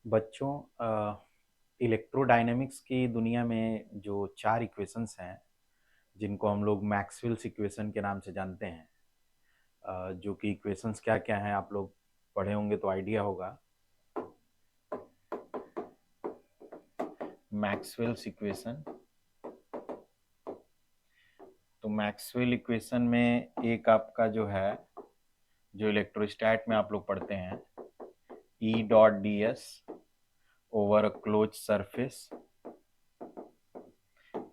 बच्चों, इलेक्ट्रोडायनेमिक्स की दुनिया में जो चार इक्वेशंस हैं जिनको हम लोग मैक्सवेल्स इक्वेशन के नाम से जानते हैं, जो कि इक्वेशंस क्या क्या हैं आप लोग पढ़े होंगे तो आइडिया होगा। मैक्सवेल्स इक्वेशन, तो मैक्सवेल इक्वेशन में एक आपका जो है, जो इलेक्ट्रोस्टैट में आप लोग पढ़ते हैं, E dot d s over a close surface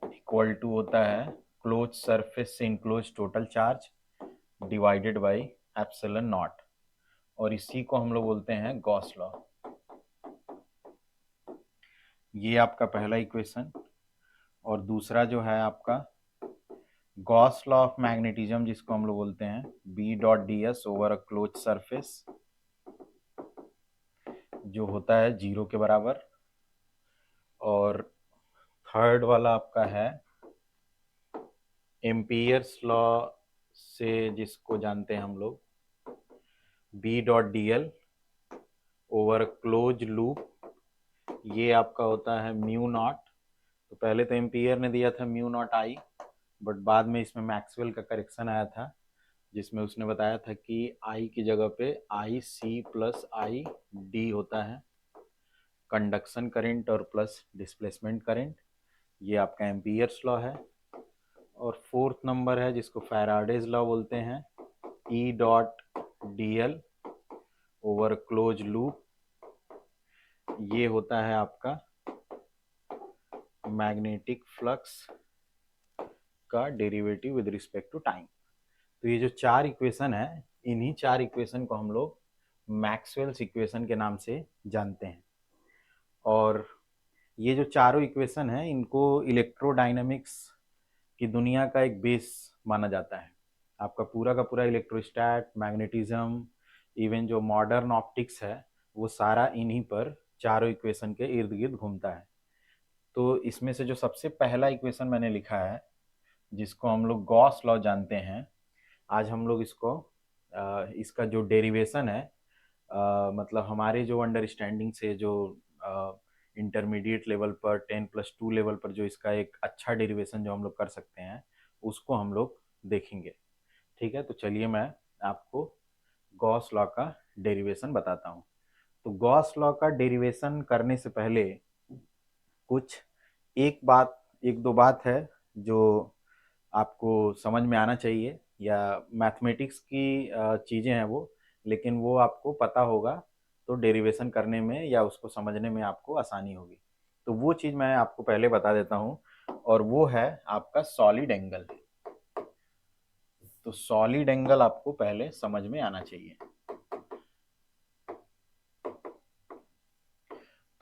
equal to होता है क्लोज सरफेस से enclose total charge divided by epsilon naught, और इसी को हम लोग बोलते हैं गॉस लॉ। ये आपका पहला इक्वेशन। और दूसरा जो है आपका गॉस लॉ ऑफ मैग्नेटिज्म, जिसको हम लोग बोलते हैं B dot d s over a close surface, जो होता है जीरो के बराबर। और थर्ड वाला आपका है एम्पियर्स लॉ से, जिसको जानते हैं हम लोग B dot d l over close loop, ये आपका होता है म्यू नॉट। तो पहले तो एम्पियर ने दिया था म्यू नॉट आई, बट बाद में इसमें मैक्सवेल का करेक्शन आया था, जिसमें उसने बताया था कि आई की जगह पे आई सी प्लस आई डी होता है, कंडक्शन करंट और प्लस डिस्प्लेसमेंट करंट। ये आपका एम्पियर्स लॉ है। और फोर्थ नंबर है जिसको फैराडेज लॉ बोलते हैं, E dot d l over close loop, ये होता है आपका मैग्नेटिक फ्लक्स का derivative with respect to time. तो ये जो चार इक्वेशन है, इन्हीं चार इक्वेशन को हम लोग मैक्सवेल्स इक्वेशन के नाम से जानते हैं। और ये जो चारों इक्वेशन है, इनको इलेक्ट्रोडायनामिक्स की दुनिया का एक बेस माना जाता है। आपका पूरा का पूरा इलेक्ट्रोस्टैट, मैग्नेटिज्म, इवन जो मॉडर्न ऑप्टिक्स है, वो सारा इन्हीं पर चारों इक्वेशन के इर्द गिर्द घूमता है। तो इसमें से जो सबसे पहला इक्वेशन मैंने लिखा है, जिसको हम लोग गॉस लॉ जानते हैं, आज हम लोग इसको इसका जो डेरिवेशन है, मतलब हमारे जो अंडरस्टैंडिंग से, जो इंटरमीडिएट लेवल पर 10+2 लेवल पर जो इसका एक अच्छा डेरिवेशन जो हम लोग कर सकते हैं, उसको हम लोग देखेंगे। ठीक है, तो चलिए मैं आपको गॉस लॉ का डेरिवेशन बताता हूँ। तो गॉस लॉ का डेरिवेशन करने से पहले कुछ एक दो बात है जो आपको समझ में आना चाहिए, या मैथमेटिक्स की चीज़ें हैं वो, लेकिन वो आपको पता होगा तो डेरिवेशन करने में या उसको समझने में आपको आसानी होगी। तो वो चीज़ मैं आपको पहले बता देता हूँ, और वो है आपका सॉलिड एंगल। तो सॉलिड एंगल आपको पहले समझ में आना चाहिए।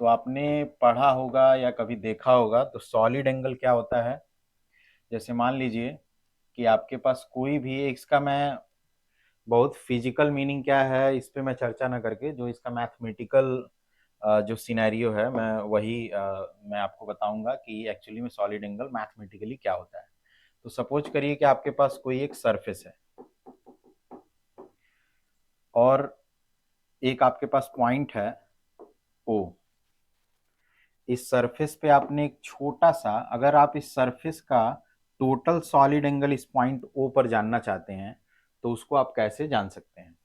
तो आपने पढ़ा होगा या कभी देखा होगा, तो सॉलिड एंगल क्या होता है। जैसे मान लीजिए कि आपके पास कोई भी, इसका मैं बहुत फिजिकल मीनिंग क्या है इस पे मैं चर्चा ना करके, जो इसका मैथमेटिकल जो सिनेरियो है, मैं आपको बताऊंगा कि एक्चुअली में सॉलिड एंगल मैथमेटिकली क्या होता है। तो सपोज करिए कि आपके पास कोई एक सरफेस है, और एक आपके पास पॉइंट है ओ। इस सरफेस पे आपने एक छोटा सा, अगर आप इस सरफेस का टोटल सॉलिड एंगल इस पॉइंट ओ पर जानना चाहते हैं, तो उसको आप कैसे जान सकते हैं।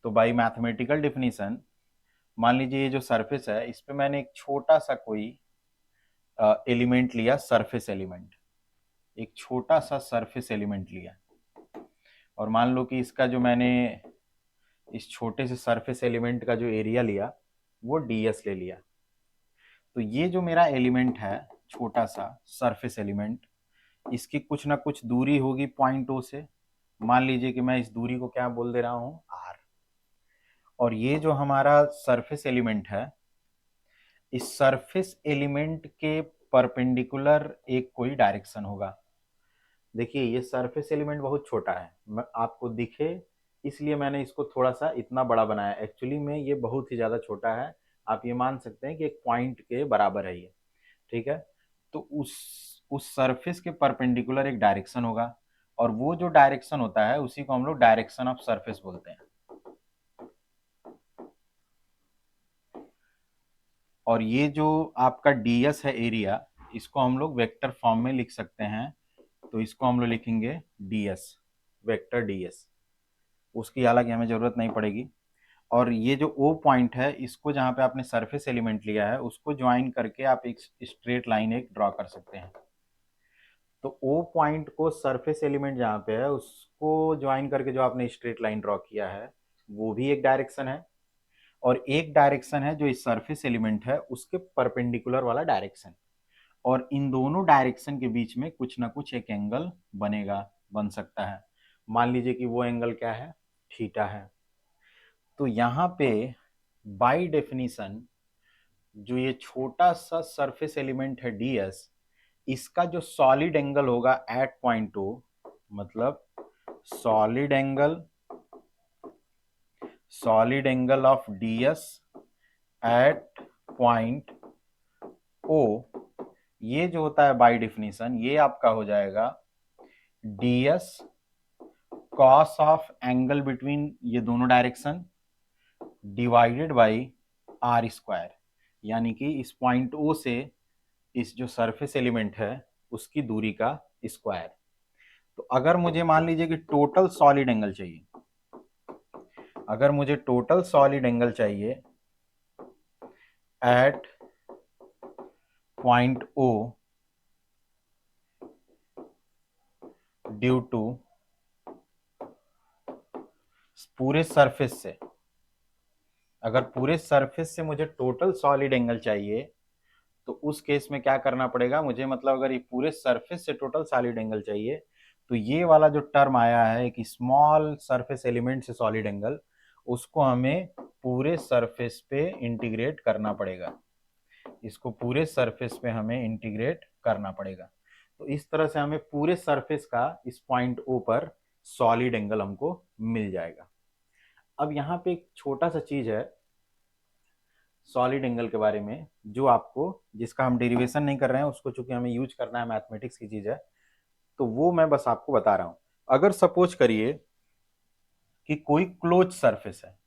तो बाई मैथमेटिकल डिफिनीशन, मान लीजिए ये जो सरफेस है, इस पे मैंने एक छोटा सा कोई एलिमेंट लिया, सरफेस एलिमेंट, एक छोटा सा सरफेस एलिमेंट लिया। और मान लो कि इसका जो मैंने इस छोटे से सरफेस एलिमेंट का जो एरिया लिया, वो ds ले लिया। तो ये जो मेरा एलिमेंट है, छोटा सा सरफेस एलिमेंट, इसकी कुछ ना कुछ दूरी होगी पॉइंट ओ से। मान लीजिए कि मैं इस दूरी को क्या बोल दे रहा हूँ, r। और ये जो हमारा सरफेस एलिमेंट है, इस सरफेस एलिमेंट के परपेंडिकुलर एक कोई डायरेक्शन होगा। देखिए ये सरफेस एलिमेंट बहुत छोटा है, आपको दिखे इसलिए मैंने इसको थोड़ा सा इतना बड़ा बनाया, एक्चुअली में ये बहुत ही ज़्यादा छोटा है। आप ये मान सकते हैं कि एक पॉइंट के बराबर है ये। ठीक है, तो उस सरफेस के परपेंडिकुलर एक डायरेक्शन होगा, और वो जो डायरेक्शन होता है उसी को हम लोग डायरेक्शन ऑफ सरफेस बोलते हैं। और ये जो आपका ds है एरिया, इसको हम लोग वेक्टर फॉर्म में लिख सकते हैं। तो इसको हम लोग लिखेंगे ds, वेक्टर ds। उसकी हालांकि हमें जरूरत नहीं पड़ेगी। और ये जो ओ पॉइंट है, इसको जहाँ पे आपने सरफेस एलिमेंट लिया है उसको ज्वाइन करके आप एक स्ट्रेट लाइन एक ड्रॉ कर सकते हैं। तो ओ पॉइंट को सरफेस एलिमेंट जहाँ पे है उसको ज्वाइन करके जो आपने स्ट्रेट लाइन ड्रॉ किया है वो भी एक डायरेक्शन है, और एक डायरेक्शन है जो इस सरफेस एलिमेंट है उसके परपेंडिकुलर वाला डायरेक्शन। और इन दोनों डायरेक्शन के बीच में कुछ ना कुछ एक एंगल बनेगा, बन सकता है। मान लीजिए कि वो एंगल क्या है, थीटा है। तो यहाँ पे बाय डेफिनेशन जो ये छोटा सा सरफेस एलिमेंट है ds, इसका जो सॉलिड एंगल होगा एट पॉइंट ओ, मतलब solid angle of ds at point O, ये जो होता है बाय डेफिनेशन ये आपका हो जाएगा ds cos of angle between ये दोनों direction divided by r square, यानी कि इस पॉइंट ओ से इस जो सरफेस एलिमेंट है उसकी दूरी का स्क्वायर। तो अगर मुझे मान लीजिए कि टोटल सॉलिड एंगल चाहिए, अगर मुझे टोटल सॉलिड एंगल चाहिए at point O due to पूरे सरफेस से, अगर पूरे सरफेस से मुझे टोटल सॉलिड एंगल चाहिए तो उस केस में क्या करना पड़ेगा मुझे, मतलब अगर ये पूरे सरफेस से टोटल सॉलिड एंगल चाहिए तो ये वाला जो टर्म आया है एक स्मॉल सरफेस एलिमेंट से सॉलिड एंगल, उसको हमें पूरे सरफेस पे इंटीग्रेट करना पड़ेगा, इसको पूरे सरफेस पे हमें इंटीग्रेट करना पड़ेगा। तो इस तरह से हमें पूरे सरफेस का इस पॉइंट ओ पर सॉलिड एंगल हमको मिल जाएगा। अब यहाँ पे एक छोटा सा चीज है सॉलिड एंगल के बारे में, जो आपको, जिसका हम डेरिवेशन नहीं कर रहे हैं, उसको चूंकि हमें यूज करना है, मैथमेटिक्स की चीज है, तो वो मैं बस आपको बता रहा हूं। अगर सपोज करिए कि कोई क्लोज सरफेस है,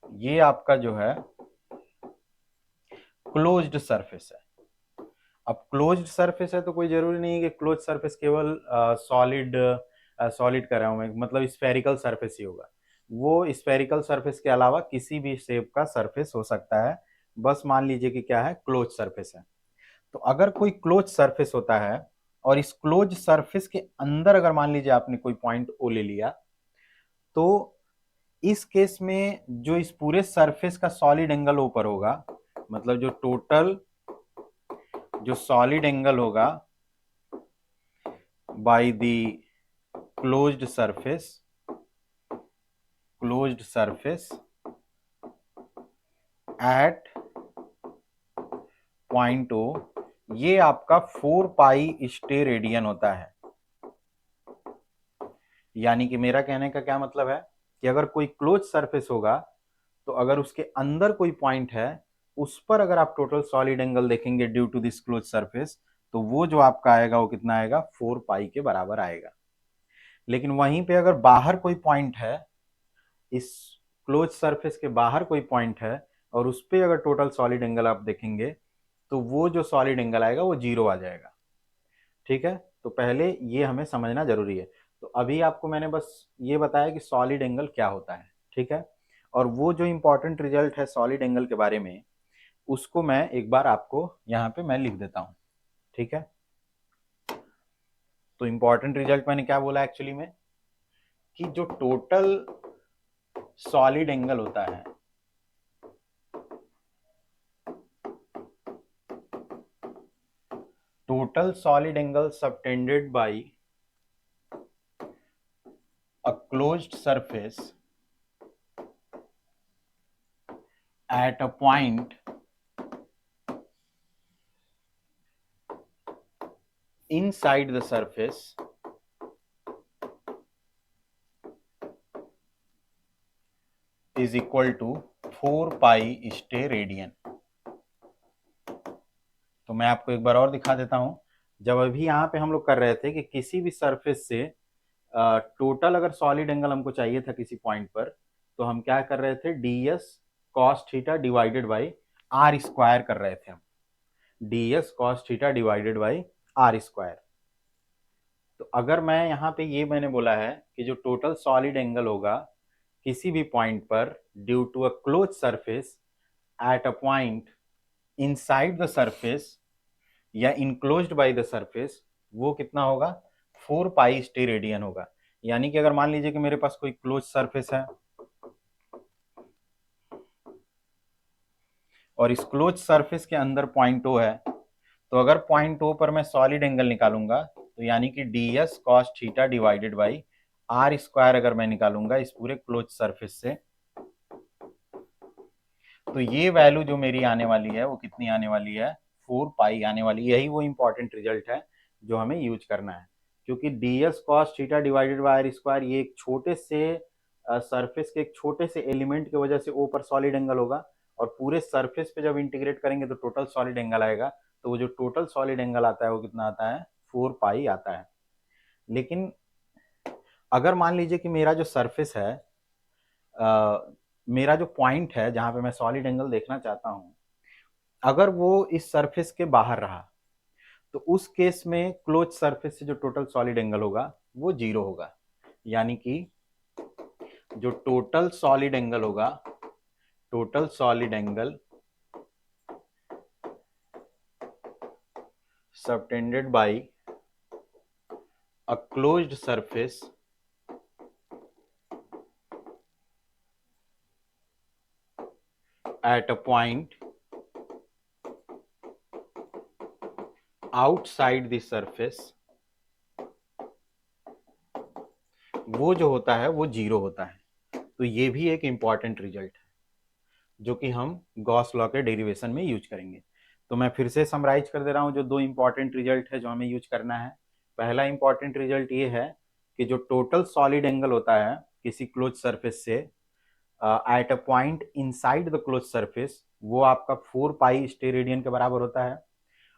ये आपका जो है क्लोज्ड सरफेस है। अब क्लोज्ड सरफेस है तो कोई जरूरी नहीं है कि क्लोज सरफेस केवल सॉलिड कर रहा हूं मैं, मतलब स्फेरिकल सरफेस ही होगा। वो स्फेरिकल सरफेस के अलावा किसी भी शेप का सरफेस हो सकता है, बस मान लीजिए कि क्या है, क्लोज सरफेस है। तो अगर कोई क्लोज सरफेस होता है और इस क्लोज सरफेस के अंदर अगर मान लीजिए आपने कोई पॉइंट ओ ले लिया, तो इस केस में जो इस पूरे सरफेस का सॉलिड एंगल ऊपर होगा, मतलब जो टोटल जो सॉलिड एंगल होगा by the closed surface at point O, ये आपका 4 पाई स्टे रेडियन होता है। यानी कि मेरा कहने का क्या मतलब है कि अगर कोई क्लोज सरफेस होगा तो अगर उसके अंदर कोई पॉइंट है, उस पर अगर आप टोटल सॉलिड एंगल देखेंगे due to this close surface, तो वो जो आपका आएगा वो कितना आएगा, 4 पाई के बराबर आएगा। लेकिन वहीं पे अगर बाहर कोई पॉइंट है, इस क्लोज सरफेस के बाहर कोई पॉइंट है और उस पर अगर टोटल सॉलिड एंगल आप देखेंगे तो वो जो सॉलिड एंगल आएगा वो 0 आ जाएगा। ठीक है, तो पहले ये हमें समझना जरूरी है। तो अभी आपको मैंने बस ये बताया कि सॉलिड एंगल क्या होता है। ठीक है, और वो जो इंपॉर्टेंट रिजल्ट है सॉलिड एंगल के बारे में, उसको मैं एक बार आपको यहाँ पे मैं लिख देता हूँ। ठीक है, तो इंपॉर्टेंट रिजल्ट मैंने क्या बोला एक्चुअली में, कि जो टोटल सॉलिड एंगल होता है, total solid angle subtended by a closed surface at a point inside the surface is equal to 4 pi stay radian। तो मैं आपको एक बार और दिखा देता हूं। जब अभी यहाँ पे हम लोग कर रहे थे कि किसी भी सरफेस से टोटल अगर सॉलिड एंगल हमको चाहिए था किसी पॉइंट पर, तो हम क्या कर रहे थे, ds cos theta divided by r square कर रहे थे हम, d s cos theta divided by r square. तो अगर मैं यहाँ पे ये मैंने बोला है कि जो टोटल सॉलिड एंगल होगा किसी भी पॉइंट पर due to a close surface at a point inside the surface या इनक्लोज्ड बाय द सरफेस, वो कितना होगा, 4 पाई स्टेरेडियन होगा। यानी कि अगर मान लीजिए कि मेरे पास कोई क्लोज सरफेस है और इस क्लोज सरफेस के अंदर पॉइंट ओ है, तो अगर पॉइंट ओ पर मैं सॉलिड एंगल निकालूंगा तो यानी कि d s cos theta divided by r square अगर मैं निकालूंगा इस पूरे क्लोज सरफेस से, तो ये वैल्यू जो मेरी आने वाली है वो कितनी आने वाली है, 4 पाई आने वाली। यही वो इंपॉर्टेंट रिजल्ट है जो हमें यूज करना है, क्योंकि d s cos theta divided by r square ये एक छोटे से सरफेस के एक छोटे से एलिमेंट की वजह से ओ पर सॉलिड एंगल होगा, और पूरे सरफेस पे जब इंटीग्रेट करेंगे तो टोटल सॉलिड एंगल आएगा। तो वो जो टोटल सॉलिड एंगल आता है वो कितना आता है, 4 पाई आता है। लेकिन अगर मान लीजिए कि मेरा जो सरफेस है, मेरा जो पॉइंट है जहां पे मैं सॉलिड एंगल देखना चाहता हूं, अगर वो इस सरफेस के बाहर रहा, तो उस केस में क्लोज सरफेस से जो टोटल सॉलिड एंगल होगा वो 0 होगा। यानी कि जो टोटल सॉलिड एंगल होगा, total solid angle subtended bye a closed surface at a point outside the surface, वो जो होता है वो 0 होता है। तो ये भी एक इंपॉर्टेंट रिजल्ट है जो कि हम गॉस लॉ के डेरिवेशन में यूज करेंगे। तो मैं फिर से समराइज कर दे रहा हूं जो दो इंपॉर्टेंट रिजल्ट है जो हमें यूज करना है। पहला इंपॉर्टेंट रिजल्ट ये है कि जो टोटल सॉलिड एंगल होता है किसी क्लोज सरफेस से eight a point inside the close surface, वो आपका 4 पाई स्टेरेडियन के बराबर होता है।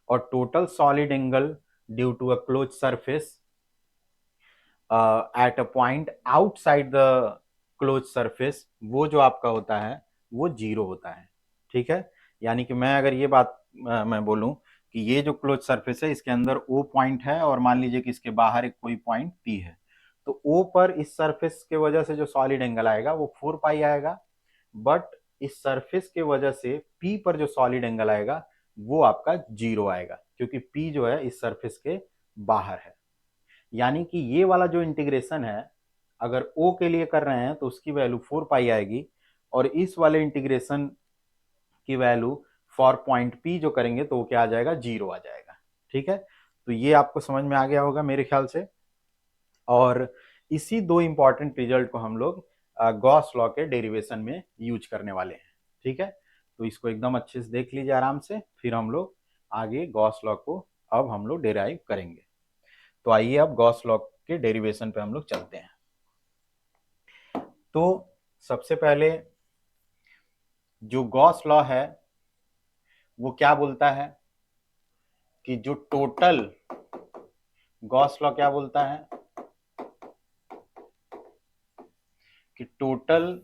और total solid angle due to a close surface at a point outside the close surface, वो जो आपका होता है वो 0 होता है। ठीक है, यानी कि मैं अगर ये बात मैं बोलूं कि ये जो क्लोज सरफेस है इसके अंदर ओ पॉइंट है और मान लीजिए कि इसके बाहर एक कोई पॉइंट पी है, तो ओ पर इस सरफेस के वजह से जो सॉलिड एंगल आएगा वो 4 पाई आएगा। बट इस सरफेस के वजह से पी पर जो सॉलिड एंगल आएगा वो आपका 0 आएगा, क्योंकि पी जो है इस सरफेस के बाहर है। यानी कि ये वाला जो इंटीग्रेशन है, अगर ओ के लिए कर रहे हैं तो उसकी वैल्यू 4 पाई आएगी, और इस वाले इंटीग्रेशन की वैल्यू फॉर पॉइंट पी जो करेंगे तो वो क्या आ जाएगा, 0 आ जाएगा। ठीक है, तो ये आपको समझ में आ गया होगा मेरे ख्याल से। और इसी दो इंपॉर्टेंट रिजल्ट को हम लोग गॉस लॉ के डेरिवेशन में यूज करने वाले हैं। ठीक है, तो इसको एकदम अच्छे से देख लीजिए आराम से, फिर हम लोग आगे गॉस लॉ को अब हम लोग डेराइव करेंगे। तो आइए अब गॉस लॉ के डेरिवेशन पे हम लोग चलते हैं। तो सबसे पहले जो गॉस लॉ है वो क्या बोलता है कि जो टोटल, गॉस लॉ क्या बोलता है कि total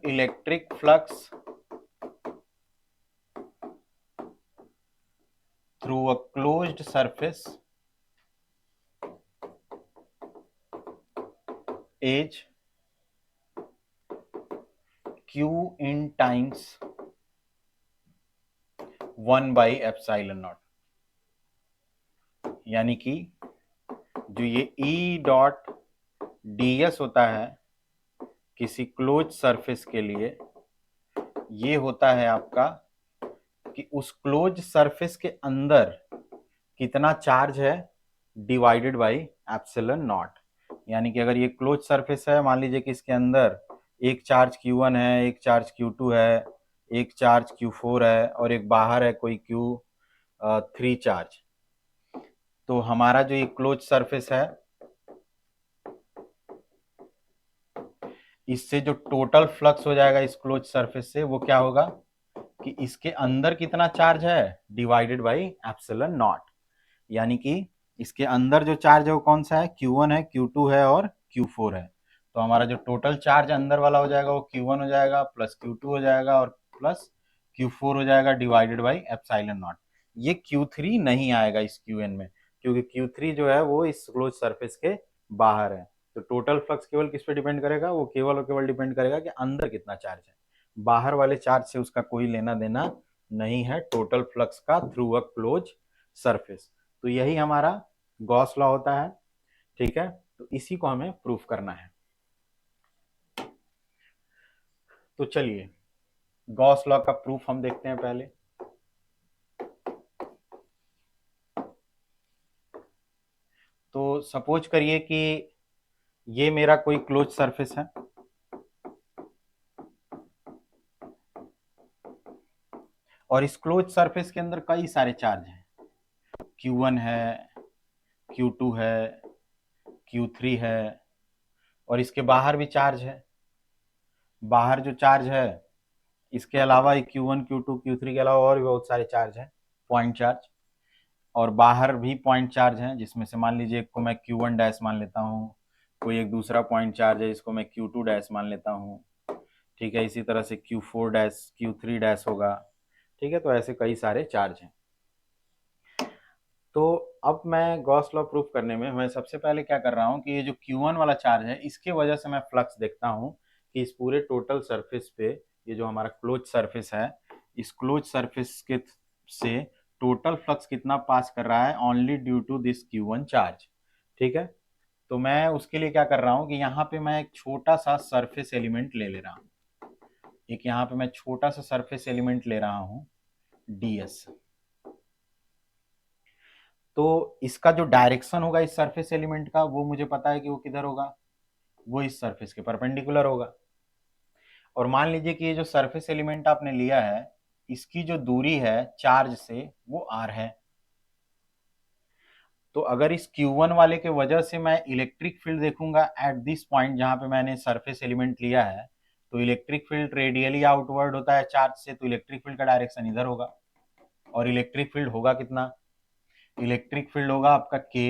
electric flux through a closed surface is q in times 1 by epsilon not. यानी कि जो ये E डॉट डी एस होता है किसी क्लोज सरफेस के लिए, ये होता है आपका कि उस क्लोज सरफेस के अंदर कितना चार्ज है डिवाइडेड बाई एप्सिलॉन नॉट। यानी कि अगर ये क्लोज सरफेस है, मान लीजिए कि इसके अंदर एक चार्ज Q1 है, एक चार्ज Q2 है, एक चार्ज Q4 है और एक बाहर है कोई Q3 चार्ज, तो हमारा जो ये क्लोज सरफेस है इससे जो टोटल फ्लक्स हो जाएगा इस क्लोज सरफेस से वो क्या होगा कि इसके अंदर कितना चार्ज है डिवाइडेड बाई एप्सिलॉन नॉट। यानी कि इसके अंदर जो चार्ज है वो कौन सा है, Q1 है, Q2 है और Q4 है। तो हमारा जो टोटल चार्ज अंदर वाला हो जाएगा वो Q1 हो जाएगा प्लस Q2 हो जाएगा और प्लस Q4 हो जाएगा डिवाइडेड बाई एप्सिलॉन नॉट। ये Q3 नहीं आएगा इस Qn में, क्योंकि Q3 जो है वो इस क्लोज सरफेस के बाहर है। तो टोटल फ्लक्स केवल किस पे डिपेंड करेगा, वो केवल और केवल डिपेंड करेगा कि अंदर कितना चार्ज है, बाहर वाले चार्ज से उसका कोई लेना देना नहीं है टोटल फ्लक्स का थ्रू अ क्लोज सरफेस। तो यही हमारा गॉस लॉ होता है, ठीक है। तो इसी को हमें प्रूफ करना है। तो चलिए गॉस लॉ का प्रूफ हम देखते हैं पहले। तो सपोज करिए कि ये मेरा कोई क्लोज सरफेस है और इस क्लोज सरफेस के अंदर कई सारे चार्ज हैं, Q1 है, Q2 है, Q3 है और इसके बाहर भी चार्ज है। बाहर जो चार्ज है इसके अलावा Q1 Q2 Q3 के अलावा और भी बहुत सारे चार्ज हैं, पॉइंट चार्ज। और बाहर भी पॉइंट चार्ज हैं, जिसमें से मान लीजिए एक को मैं Q1 डैश मान लेता हूँ, कोई एक दूसरा पॉइंट चार्ज है इसको मैं Q2 डैश मान लेता हूँ, ठीक है। इसी तरह से Q4 डैश Q3 डैश होगा, ठीक है। तो ऐसे कई सारे चार्ज हैं। तो अब मैं गॉस लॉ प्रूफ करने में मैं सबसे पहले क्या कर रहा हूँ कि ये जो Q1 वाला चार्ज है इसके वजह से मैं फ्लक्स देखता हूँ कि इस पूरे टोटल सरफेस पे, ये जो हमारा क्लोज सरफेस है, इस क्लोज सरफेस के से टोटल फ्लक्स कितना पास कर रहा है only due to this Q1 charge, ठीक है। तो मैं उसके लिए क्या कर रहा हूँ कि यहाँ पे मैं एक छोटा सा सरफेस एलिमेंट ले रहा हूँ, एक यहाँ पे मैं छोटा सा सरफेस एलिमेंट ले रहा हूँ ds। तो इसका जो डायरेक्शन होगा इस सरफेस एलिमेंट का वो मुझे पता है कि वो किधर होगा, वो इस सरफेस के परपेंडिकुलर होगा। और मान लीजिए कि ये जो सरफेस एलिमेंट आपने लिया है इसकी जो दूरी है चार्ज से वो r है। तो अगर इस Q1 वाले के वजह से मैं इलेक्ट्रिक फील्ड देखूंगा एट दिस पॉइंट जहां पे मैंने सरफेस एलिमेंट लिया है, तो इलेक्ट्रिक फील्ड रेडियली आउटवर्ड होता है चार्ज से, तो इलेक्ट्रिक फील्ड का डायरेक्शन इधर होगा। और इलेक्ट्रिक फील्ड होगा कितना, इलेक्ट्रिक फील्ड होगा आपका के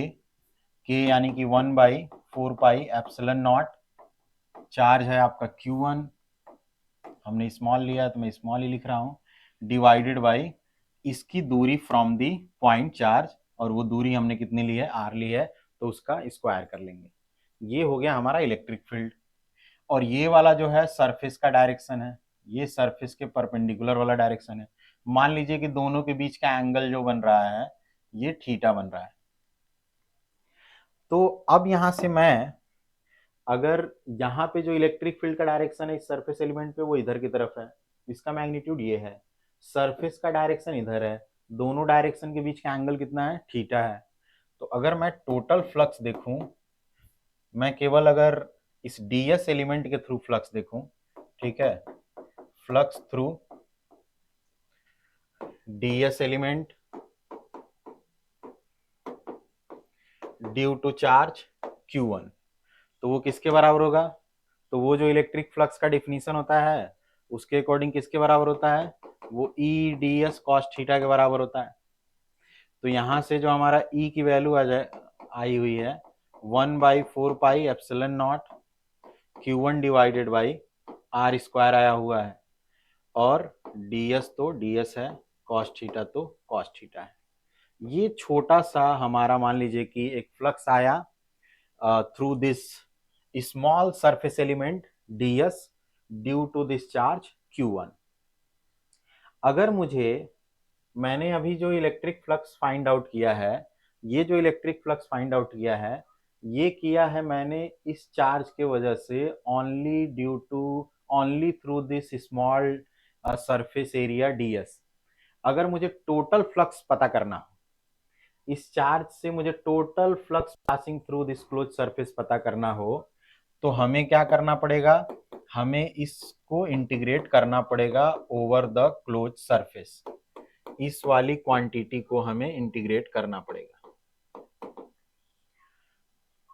यानी कि 1/4πε0। चार्ज है आपका Q1, हमने स्मॉल लिया है तो मैं स्मॉल ही लिख रहा हूँ, डिवाइडेड बाई इसकी दूरी फ्रॉम दी पॉइंट चार्ज, और वो दूरी हमने कितनी ली है, r ली है, तो उसका स्क्वायर कर लेंगे। ये हो गया हमारा इलेक्ट्रिक फील्ड। और ये वाला जो है सरफेस का डायरेक्शन है, ये सरफेस के परपेंडिकुलर वाला डायरेक्शन है। मान लीजिए कि दोनों के बीच का एंगल जो बन रहा है ये थीटा बन रहा है। तो अब यहां से मैं अगर यहाँ पे जो इलेक्ट्रिक फील्ड का डायरेक्शन है इस सरफेस एलिमेंट पे वो इधर की तरफ है, इसका मैग्नीट्यूड ये है, सरफेस का डायरेक्शन इधर है, दोनों डायरेक्शन के बीच का एंगल कितना है, थीटा है। तो अगर मैं टोटल फ्लक्स देखूं, मैं केवल अगर इस ds एलिमेंट के थ्रू फ्लक्स देखूं, ठीक है, flux through ds element due to charge Q1, तो वो किसके बराबर होगा, तो वो जो इलेक्ट्रिक फ्लक्स का डिफिनीशन होता है उसके अकॉर्डिंग किसके बराबर होता है, वो E D s cos theta के बराबर होता है। तो यहां से जो हमारा ई की वैल्यू आ जाए आई हुई है 1/4πε0 Q1 divided by r square आया हुआ है, और ds तो ds है, कॉस थीटा तो कॉस थीटा है। ये छोटा सा हमारा मान लीजिए कि एक फ्लक्स आया through this small surface element ds due to this charge Q1। अगर मैंने अभी जो इलेक्ट्रिक फ्लक्स फाइंड आउट किया है, ये जो इलेक्ट्रिक फ्लक्स फाइंड आउट किया है ये किया है मैंने इस चार्ज के वजह से only through this small surface area ds। अगर मुझे टोटल फ्लक्स पता करना हो, इस चार्ज से मुझे total flux passing through this close surface पता करना हो, तो हमें क्या करना पड़ेगा, हमें इसको इंटीग्रेट करना पड़ेगा ओवर द क्लोज सरफेस। इस वाली क्वांटिटी को हमें इंटीग्रेट करना पड़ेगा,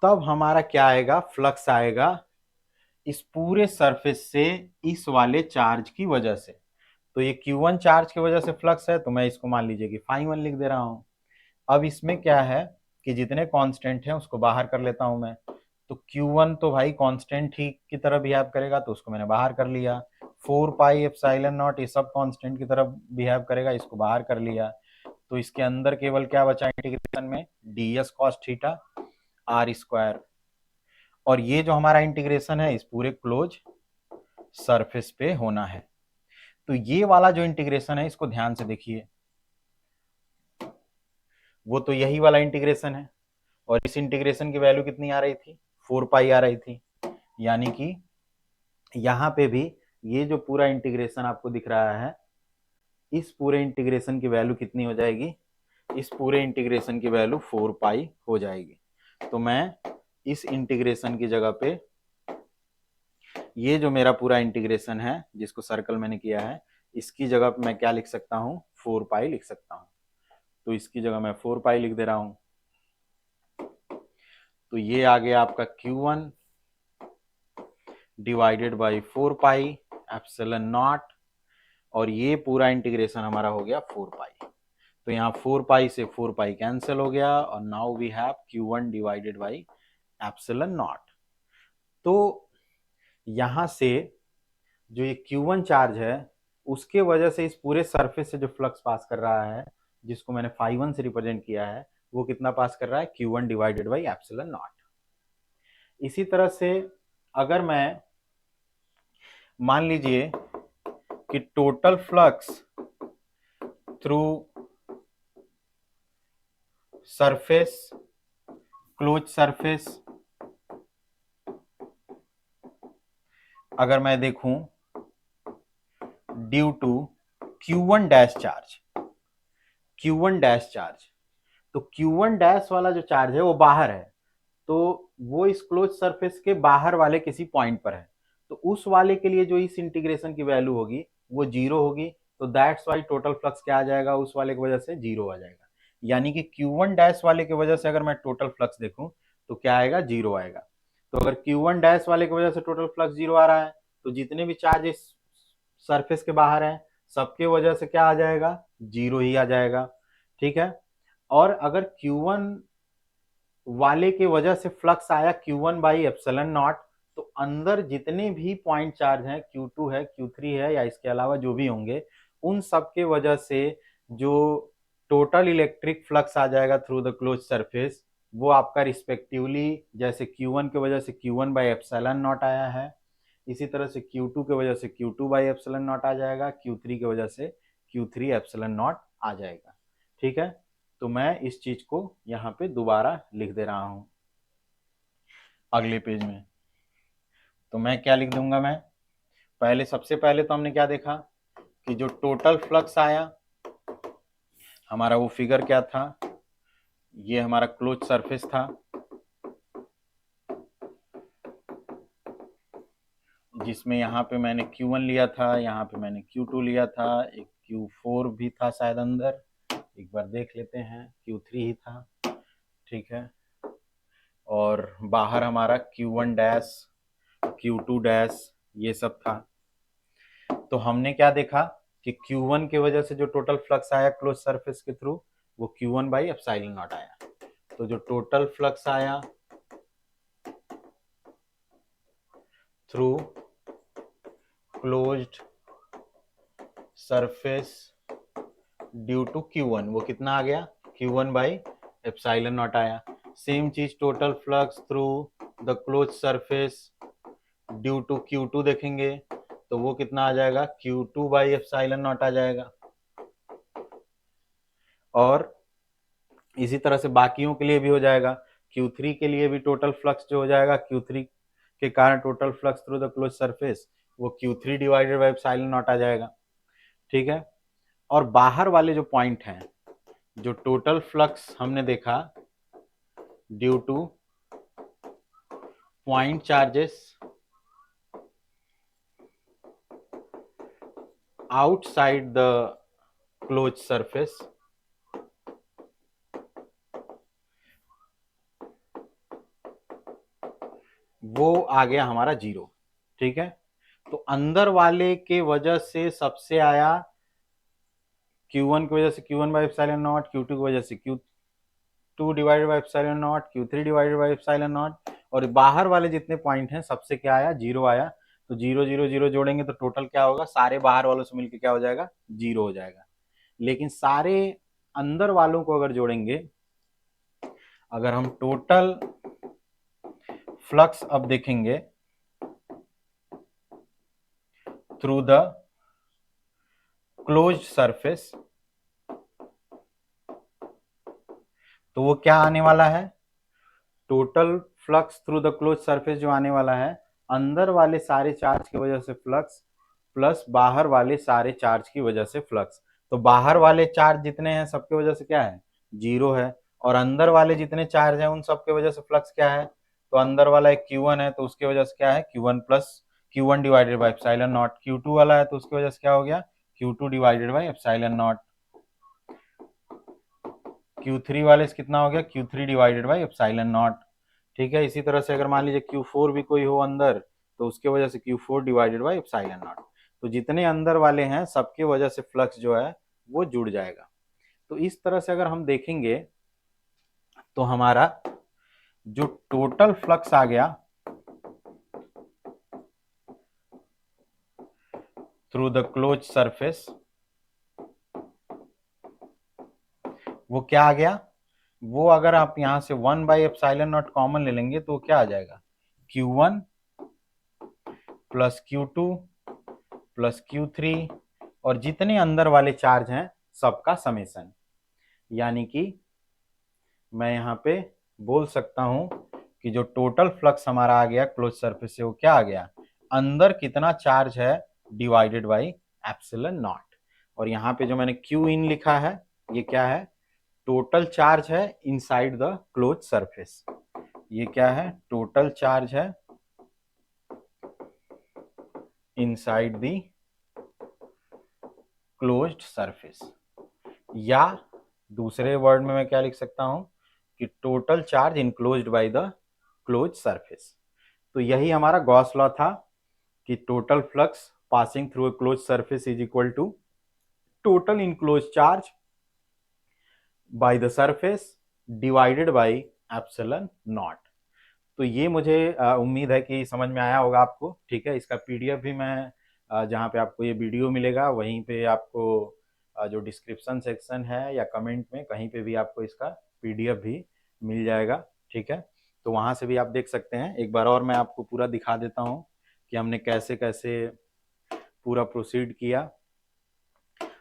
तब हमारा क्या आएगा, फ्लक्स आएगा इस पूरे सरफेस से इस वाले चार्ज की वजह से। तो ये Q1 चार्ज की वजह से फ्लक्स है, तो मैं इसको मान लीजिए कि φ1 लिख दे रहा हूं। अब इसमें क्या है कि जितने कांस्टेंट हैं उसको बाहर कर लेता हूं मैं, तो Q1 तो भाई कांस्टेंट ही की तरह बिहेव करेगा, तो उसको मैंने बाहर कर लिया। 4 पाई एप्सिलॉन नॉट ये सब कांस्टेंट की तरह बिहेव करेगा, इसको बाहर कर लिया। तो इसके अंदर केवल क्या बचा इंटीग्रेशन में, ds cos theta r square. और ये जो हमारा इंटीग्रेशन है इस पूरे क्लोज सरफेस पे होना है। तो ये वाला जो इंटीग्रेशन है इसको ध्यान से देखिए, वो तो यही वाला इंटीग्रेशन है, और इस इंटीग्रेशन की वैल्यू कितनी आ रही थी, 4 पाई आ रही थी। यानी कि यहां पे भी ये जो पूरा इंटीग्रेशन आपको दिख रहा है, इस पूरे इंटीग्रेशन की वैल्यू कितनी हो जाएगी, इस पूरे इंटीग्रेशन की वैल्यू 4 पाई हो जाएगी। तो मैं इस इंटीग्रेशन की जगह पे ये जो मेरा पूरा इंटीग्रेशन है जिसको सर्कल मैंने किया है, इसकी जगह पे मैं क्या लिख सकता हूं, 4 पाई लिख सकता हूं। तो इसकी जगह मैं 4 पाई लिख दे रहा हूं। तो ये आ गया आपका Q1 divided by 4 pi epsilon naught, और ये पूरा इंटीग्रेशन हमारा हो गया 4 पाई। तो यहाँ 4 पाई से 4 पाई कैंसिल हो गया, और now we have Q1 divided by epsilon naught. तो यहां से जो ये Q1 चार्ज है उसके वजह से इस पूरे सरफेस से जो फ्लक्स पास कर रहा है, जिसको मैंने φ1 से रिप्रेजेंट किया है, वो कितना पास कर रहा है, Q1 divided by epsilon not. इसी तरह से अगर मैं मान लीजिए कि total flux through surface, close surface, अगर मैं देखूं due to Q1 dash charge, Q1 dash charge, तो Q1 डैश वाला जो चार्ज है वो बाहर है, तो वो इस क्लोज सरफेस के बाहर वाले किसी पॉइंट पर है। तो उस वाले के लिए जो इस इंटीग्रेशन की वैल्यू होगी वो जीरो होगी। तो दैट्स वाई टोटल फ्लक्स क्या आ जाएगा, उस वाले की वजह से जीरो आ जाएगा। यानी कि Q1 डैश वाले की वजह से अगर मैं टोटल फ्लक्स देखूं तो क्या आएगा, जीरो आएगा। तो अगर Q1 डैश वाले की वजह से टोटल फ्लक्स जीरो आ रहा है, तो जितने भी चार्ज इस सरफेस के बाहर हैं सबके वजह से क्या आ जाएगा, जीरो ही आ जाएगा। ठीक है। और अगर Q1 वाले के वजह से फ्लक्स आया Q1 बाई एप्सिलॉन नॉट, तो अंदर जितने भी पॉइंट चार्ज हैं, Q2 है, Q3 है, या इसके अलावा जो भी होंगे, उन सब के वजह से जो टोटल इलेक्ट्रिक फ्लक्स आ जाएगा थ्रू द क्लोज सरफेस, वो आपका रिस्पेक्टिवली जैसे Q1 की वजह से Q1 बाई एप्सिलॉन नॉट आया है, इसी तरह से Q2 की वजह से Q2 बाई एप्सिलॉन नॉट आ जाएगा, Q3 की वजह से Q3 एप्सिलॉन नॉट आ जाएगा। ठीक है। तो मैं इस चीज को यहाँ पे दोबारा लिख दे रहा हूं अगले पेज में। तो मैं क्या लिख दूंगा, मैं पहले सबसे पहले तो हमने क्या देखा कि जो टोटल फ्लक्स आया हमारा, वो फिगर क्या था, ये हमारा क्लोज सरफेस था, जिसमें यहाँ पे मैंने Q1 लिया था, यहाँ पे मैंने Q2 लिया था, एक Q4 भी था शायद अंदर, एक बार देख लेते हैं, Q3 ही था। ठीक है। और बाहर हमारा Q1 डैश, Q2 डैश, ये सब था। तो हमने क्या देखा कि Q1 की वजह से जो टोटल फ्लक्स आया क्लोज सरफेस के थ्रू, वो Q1 बाई एप्सिलॉन नॉट आया। तो जो टोटल फ्लक्स आया through closed surface due to Q1, वो कितना आ गया, Q1 बाई एप्सिलॉन नॉट आया। सेम चीज total flux through the close surface due to Q2 देखेंगे तो वो कितना आ जाएगा, Q2 बाई एप्सिलॉन नॉट आ जाएगा। और इसी तरह से बाकियों के लिए भी हो जाएगा। Q3 के लिए भी टोटल फ्लक्स जो हो जाएगा, Q3 के कारण total flux through the close surface, वो Q3 divided by epsilon not आ जाएगा। ठीक है। और बाहर वाले जो पॉइंट हैं, जो टोटल फ्लक्स हमने देखा due two point charges outside the close surface, वो आ गया हमारा जीरो। ठीक है। तो अंदर वाले के वजह से सबसे आया Q1 की वजह से Q1 by epsilon not, Q2 की वजह से Q2 divided by epsilon not, Q3 divided by epsilon naught, और बाहर वाले जितने पॉइंट हैं सबसे क्या आया, जीरो आया। तो जीरो जीरो जीरो जोड़ेंगे तो टोटल क्या होगा, सारे बाहर वालों से मिलकर क्या हो जाएगा, जीरो हो जाएगा। लेकिन सारे अंदर वालों को अगर जोड़ेंगे, अगर हम टोटल फ्लक्स अब देखेंगे थ्रू द क्लोज्ड सरफेस, तो वो क्या आने वाला है, total flux through the close surface जो आने वाला है, अंदर वाले सारे चार्ज की वजह से फ्लक्स प्लस बाहर वाले सारे चार्ज की वजह से फ्लक्स। तो बाहर वाले चार्ज जितने हैं सबके वजह से क्या है, जीरो है, और अंदर वाले जितने चार्ज हैं उन सबके वजह से फ्लक्स क्या है, तो अंदर वाला एक Q1 है तो उसके वजह से क्या है, Q1 plus Q1 divided by epsilon not. Q2 वाला है तो उसकी वजह से क्या हो गया, Q2 divided by epsilon not. Q3 वाले से कितना हो गया, Q3 divided by epsilon not. ठीक है, इसी तरह से अगर मान लीजिए Q4 भी कोई हो अंदर, तो उसके वजह से Q4 divided by epsilon naught. तो जितने अंदर वाले हैं सबके वजह से फ्लक्स जो है वो जुड़ जाएगा। तो इस तरह से अगर हम देखेंगे तो हमारा जो टोटल फ्लक्स आ गया थ्रू द क्लोज सरफेस, वो क्या आ गया, वो अगर आप यहां से 1/एप्सिलॉन नॉट कॉमन ले लेंगे तो क्या आ जाएगा, Q1 plus Q2 plus Q3 और जितने अंदर वाले चार्ज हैं सबका समेशन। यानी कि मैं यहाँ पे बोल सकता हूं कि जो टोटल फ्लक्स हमारा आ गया क्लोज सरफेस से, वो क्या आ गया, अंदर कितना चार्ज है डिवाइडेड बाई एप्सिलॉन नॉट। और यहाँ पे जो मैंने Q इन लिखा है, ये क्या है, टोटल चार्ज है इनसाइड द क्लोज सरफेस। ये क्या है, टोटल चार्ज है इनसाइड द क्लोज्ड सरफेस, या दूसरे वर्ड में मैं क्या लिख सकता हूं कि total charge enclosed by the close surface. तो यही हमारा गॉस लॉ था कि total flux passing through a close surface is equal to total enclose charge by the surface divided by epsilon naught. तो ये मुझे उम्मीद है कि समझ में आया होगा आपको। ठीक है, इसका पीडीएफ भी मैं जहाँ पे आपको ये वीडियो मिलेगा वहीं पे आपको जो डिस्क्रिप्शन सेक्शन है या कमेंट में कहीं पे भी आपको इसका पीडीएफ भी मिल जाएगा। ठीक है, तो वहाँ से भी आप देख सकते हैं। एक बार और मैं आपको पूरा दिखा देता हूँ कि हमने कैसे कैसे पूरा प्रोसीड किया।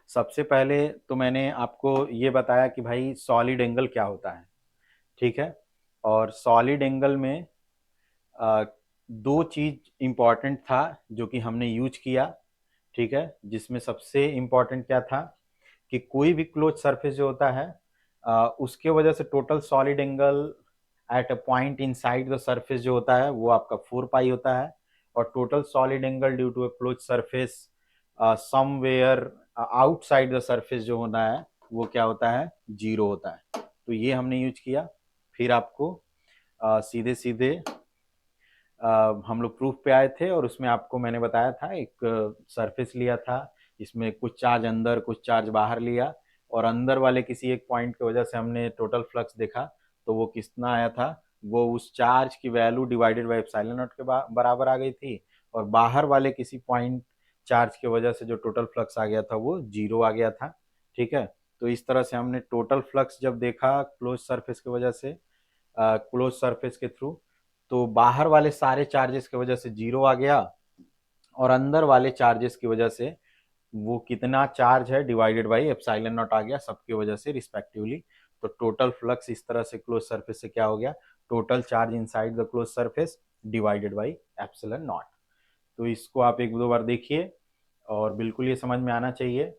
सबसे पहले तो मैंने आपको ये बताया कि भाई सॉलिड एंगल क्या होता है। ठीक है, और सॉलिड एंगल में दो चीज इंपॉर्टेंट था जो कि हमने यूज किया। ठीक है, जिसमें सबसे इंपॉर्टेंट क्या था कि कोई भी क्लोज सरफेस जो होता है उसके वजह से total solid angle eight a point inside the surface जो होता है वो आपका 4 पाई होता है, और total solid angle due to a close surface somewhere outside the surface जो होना है वो क्या होता है, जीरो होता है। तो ये हमने यूज किया। फिर आपको सीधे सीधे हम लोग प्रूफ पे आए थे, और उसमें आपको मैंने बताया था एक सरफेस लिया था, इसमें कुछ चार्ज अंदर कुछ चार्ज बाहर लिया, और अंदर वाले किसी एक पॉइंट की वजह से हमने टोटल फ्लक्स देखा। तो वो कितना आया था, वो उस चार्ज की value divided by epsilon not के बराबर आ गई थी, और बाहर वाले किसी पॉइंट चार्ज की वजह से जो टोटल फ्लक्स आ गया था वो जीरो आ गया था। ठीक है, तो इस तरह से हमने टोटल फ्लक्स जब देखा क्लोज सरफेस की वजह से, क्लोज सरफेस के थ्रू, तो बाहर वाले सारे चार्जेस की वजह से जीरो आ गया, और अंदर वाले चार्जेस की वजह से वो कितना चार्ज है डिवाइडेड बाई एप्सिलॉन नॉट आ गया सबकी वजह से रिस्पेक्टिवली। तो टोटल फ्लक्स इस तरह से क्लोज सरफेस से क्या हो गया, total charge inside the close surface divided by epsilon naught. तो इसको आप एक दो बार देखिए और बिल्कुल ये समझ में आना चाहिए।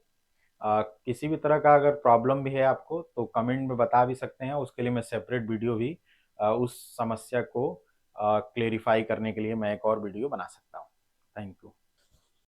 किसी भी तरह का अगर प्रॉब्लम भी है आपको तो कमेंट में बता भी सकते हैं, उसके लिए मैं सेपरेट वीडियो भी उस समस्या को क्लेरिफाई करने के लिए मैं एक और वीडियो बना सकता हूँ। Thank you.